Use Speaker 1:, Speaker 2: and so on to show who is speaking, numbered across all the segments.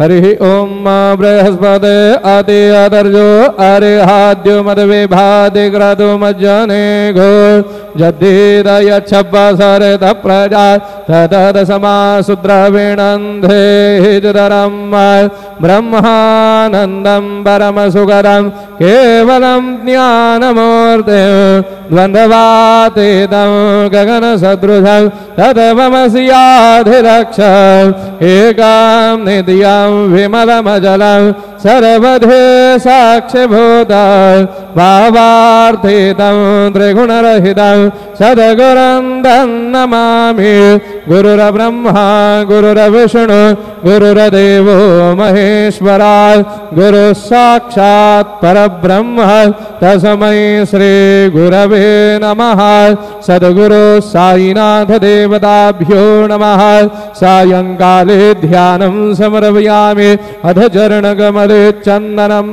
Speaker 1: हरि ओम बृहस्पते अति अदर्जो अरिहाद्यो मदविभादिग्रदो मज्जने घो जद्दीदयच्छब्बसरित प्रजा तदसमासुद्रविणन्धे हिजदरं ब्रह्मानन्दं परमसुखदं केवलं ज्ञानमूर्तिं द्वन्द्वातीतं गगनसदृशं तदवमस्याधिरक्षम् एकं नित्यं विमलमजलं सर्वधे साक्षिभूतं भावार्थितं त्रिगुणरहितं सद्गुरुं नमामि। गुरुर्ब्रह्मा गुरुर्विष्णु गुरुर्देवो महेश्वरा गुरुः साक्षात् परब्रह्म तस्मै श्री गुरवे नमः। सद्गुरु साईनाथ देवताभ्यो नमः। सायंकाले ध्यानं समर्पयामि अध चरणकमले चन्दनं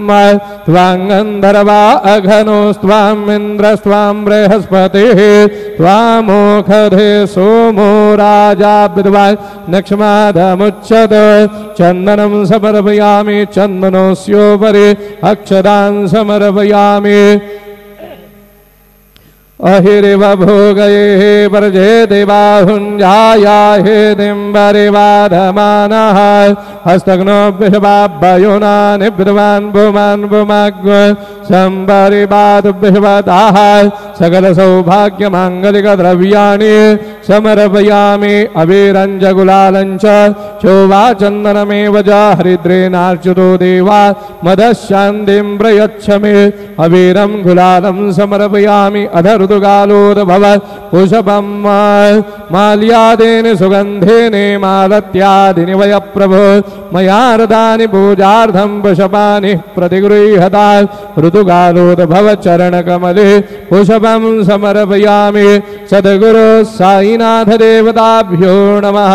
Speaker 1: त्वाङ्गन्धर्वा अघनोस्त्वामिन्द्रस्त्वां बृहस्पतिः त्वामोखधे सोमो राजा विद्वान् नक्ष्मादमुच्यते। चन्दनं समर्पयामि चन्दनस्योपरि अक्षतान् समर्पयामि। अहिरिव भोगये वर्जे देवाहुञ्जाया हे दिम्बरिवाधमानः हस्तग्नो विश्वाभ्ययोना निभृवान् भूमान् भूमाग् सम्बरिवाद विश्वदाः सकल सौभाग्यमाङ्गलिकद्रव्याणि समर्पयामि। अबीरञ्च गुलालञ्च चोवाचन्दनमेव च हरिद्रेणार्चितो देवा मदशान्तिं प्रयच्छ मे। अबीरं गुलालं समर्पयामि अध ऋतुकालोद्भव पुष्पं माल्यादीनि सुगन्धेनि मालत्यादीनि वय प्रभो मया रदानि पूजार्थं पुष्पाणि प्रतिगृह्यता। ऋतुकालोद्भव चरणकमले पुष्पं समर्पयामि। सद्गुरु साईनाथ देवताभ्यो नमः।